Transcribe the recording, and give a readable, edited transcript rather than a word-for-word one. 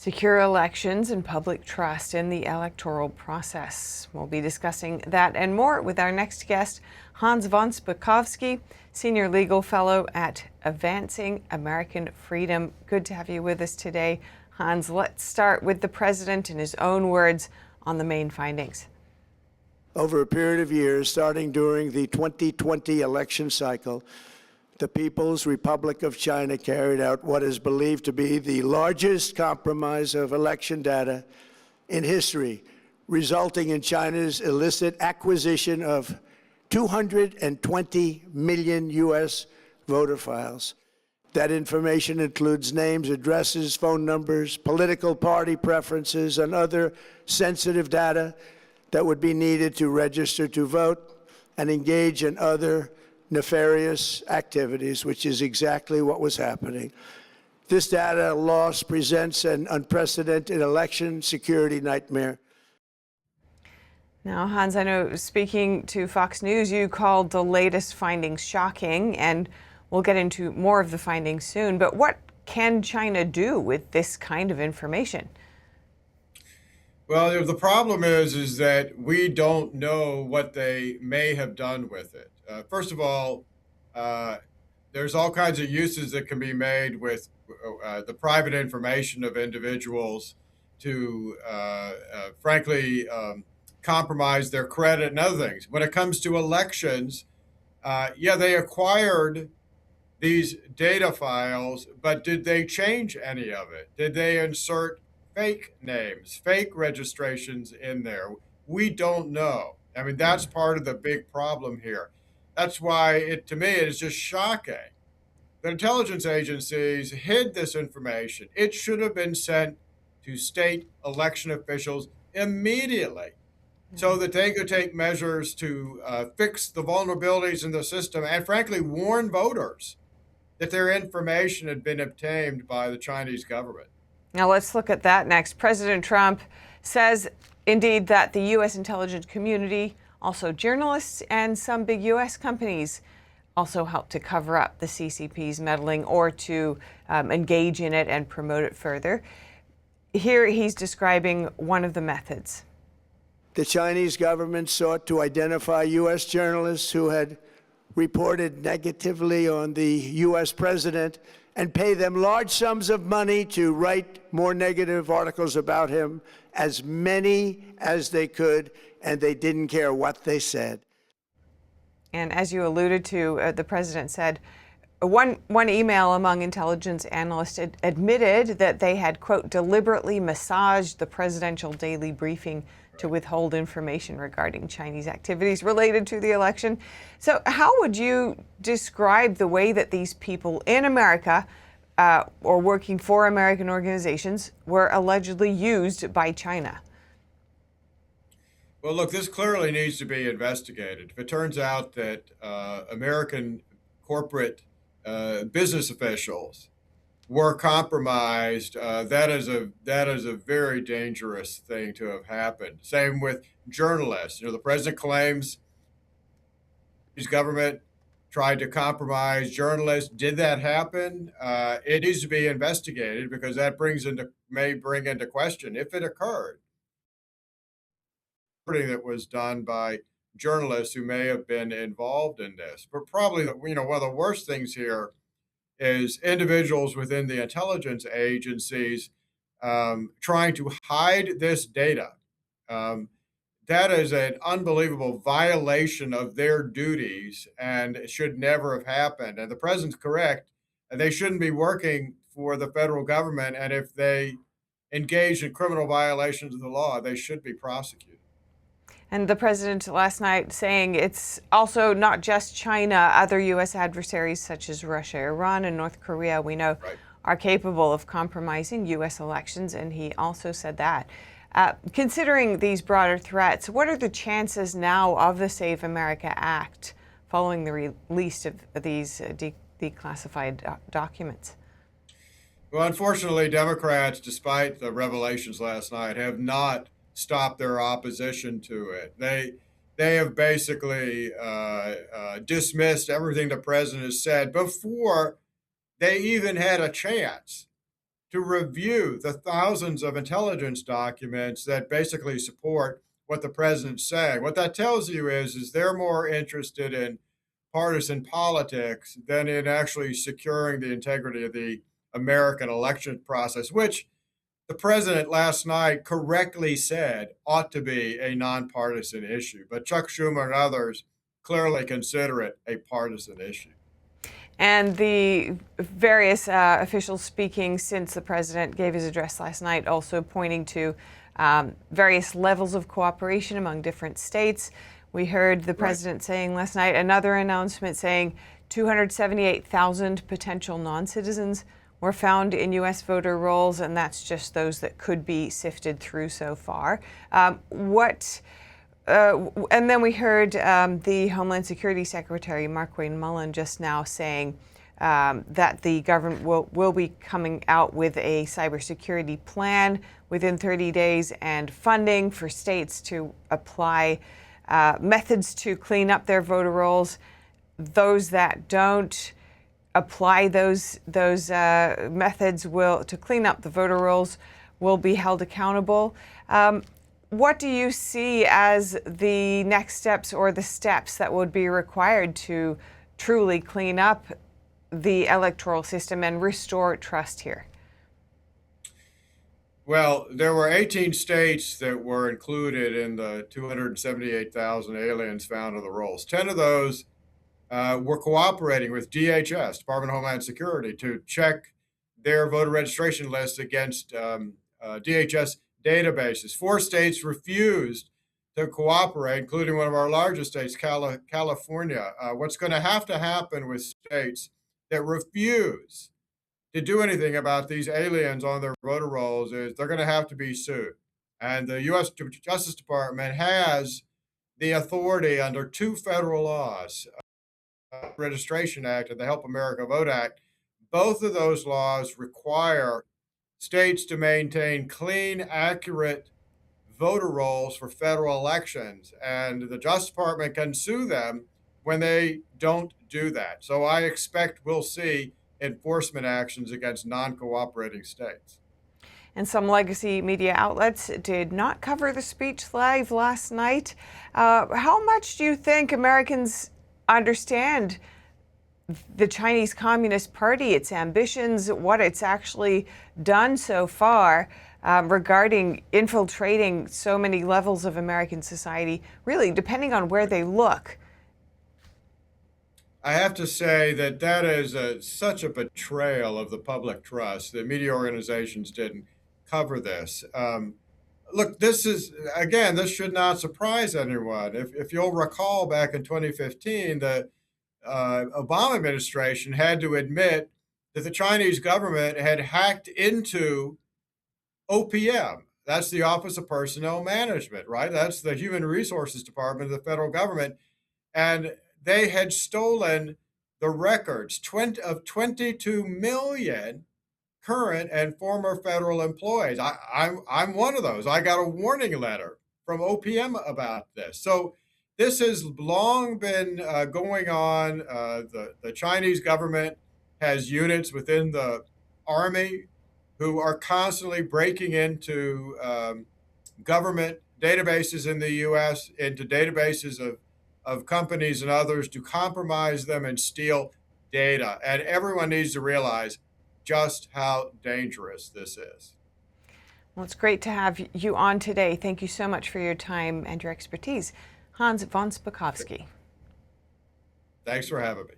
Secure elections and public trust in the electoral process. We'll be discussing that and more with our next guest, Hans von Spakovsky, Senior Legal Fellow at Advancing American Freedom. Good to have you with us today, Hans. Let's start with the president in his own words on the main findings. Over a period of years, starting during the 2020 election cycle, the People's Republic of China carried out what is believed to be the largest compromise of election data in history, resulting in China's illicit acquisition of 220 million U.S. voter files. That information includes names, addresses, phone numbers, political party preferences, and other sensitive data that would be needed to register to vote and engage in other nefarious activities, which is exactly what was happening. This data loss presents an unprecedented election security nightmare. Now, Hans, I know speaking to Fox News, you called the latest findings shocking, and we'll get into more of the findings soon. But what can China do with this kind of information? Well, the problem is that we don't know what they may have done with it. First of all, there's all kinds of uses that can be made with the private information of individuals to, frankly, compromise their credit and other things. When it comes to elections, they acquired these data files, but did they change any of it? Did they insert fake names, fake registrations in there? We don't know. I mean, that's part of the big problem here. That's why, to me, it is just shocking. The intelligence agencies hid this information. It should have been sent to state election officials immediately so that they could take measures to fix the vulnerabilities in the system and, frankly, warn voters that their information had been obtained by the Chinese government. Now let's look at that next. President Trump says, indeed, that the U.S. intelligence community, also journalists and some big U.S. companies, also helped to cover up the CCP's meddling or to engage in it and promote it further. Here he's describing one of the methods. The Chinese government sought to identify U.S. journalists who had reported negatively on the U.S. president and pay them large sums of money to write more negative articles about him, as many as they could, and they didn't care what they said. And as you alluded to, the president said one email among intelligence analysts admitted that they had, quote, deliberately massaged the presidential daily briefing to withhold information regarding Chinese activities related to the election. So how would you describe the way that these people in America or working for American organizations were allegedly used by China? Well, look, this clearly needs to be investigated. If it turns out that American corporate business officials were compromised, that is a very dangerous thing to have happened. Same with journalists. The president claims his government tried to compromise journalists. Did that happen? It needs to be investigated because that may bring into question, if it occurred, that was done by journalists who may have been involved in this. But probably, one of the worst things here is individuals within the intelligence agencies trying to hide this data. That is an unbelievable violation of their duties and it should never have happened. And the president's correct. They shouldn't be working for the federal government. And if they engage in criminal violations of the law, they should be prosecuted. And the president last night saying it's also not just China, other U.S. adversaries such as Russia, Iran, and North Korea, we know, are capable of compromising U.S. elections. And he also said that. Considering these broader threats, what are the chances now of the Save America Act following the release of these declassified documents? Well, unfortunately, Democrats, despite the revelations last night, have not stopped their opposition to it. They have basically dismissed everything the president has said before they even had a chance to review the thousands of intelligence documents that basically support what the president's saying. What that tells you is they're more interested in partisan politics than in actually securing the integrity of the American election process, which the president last night correctly said ought to be a nonpartisan issue. But Chuck Schumer and others clearly consider it a partisan issue. And the various officials speaking since the president gave his address last night also pointing to various levels of cooperation among different states. We heard the president saying last night, another announcement saying 278,000 potential non-citizens were found in U.S. voter rolls, and that's just those that could be sifted through so far. And then we heard the Homeland Security Secretary, Markwayne Mullin, just now saying that the government will be coming out with a cybersecurity plan within 30 days and funding for states to apply methods to clean up their voter rolls. Those that don't apply those methods to clean up the voter rolls will be held accountable. What do you see as the next steps or the steps that would be required to truly clean up the electoral system and restore trust here? Well, there were 18 states that were included in the 278,000 aliens found on the rolls. 10 of those were cooperating with DHS, Department of Homeland Security, to check their voter registration lists against DHS databases. 4 states refused to cooperate, including one of our largest states, California. What's going to happen with states that refuse to do anything about these aliens on their voter rolls is they're going to have to be sued. And the U.S. Justice Department has the authority under 2 federal laws, Registration Act and the Help America Vote Act. Both of those laws require states to maintain clean, accurate voter rolls for federal elections. And the Justice Department can sue them when they don't do that. So I expect we'll see enforcement actions against non-cooperating states. And some legacy media outlets did not cover the speech live last night. How much do you think Americans understand the Chinese Communist Party, its ambitions, what it's actually done so far regarding infiltrating so many levels of American society, really depending on where they look? I have to say that is such a betrayal of the public trust. The media organizations didn't cover this. Look, this should not surprise anyone. If you'll recall, back in 2015, the Obama administration had to admit that the Chinese government had hacked into OPM. That's the Office of Personnel Management, right? That's the Human Resources Department of the federal government. And they had stolen the records of 22 million current and former federal employees. I'm one of those. I got a warning letter from OPM about this. So this has long been going on. The Chinese government has units within the army who are constantly breaking into government databases in the U.S., into databases of companies and others, to compromise them and steal data. And everyone needs to realize just how dangerous this is. Well, it's great to have you on today. Thank you so much for your time and your expertise. Hans von Spakovsky. Thanks for having me.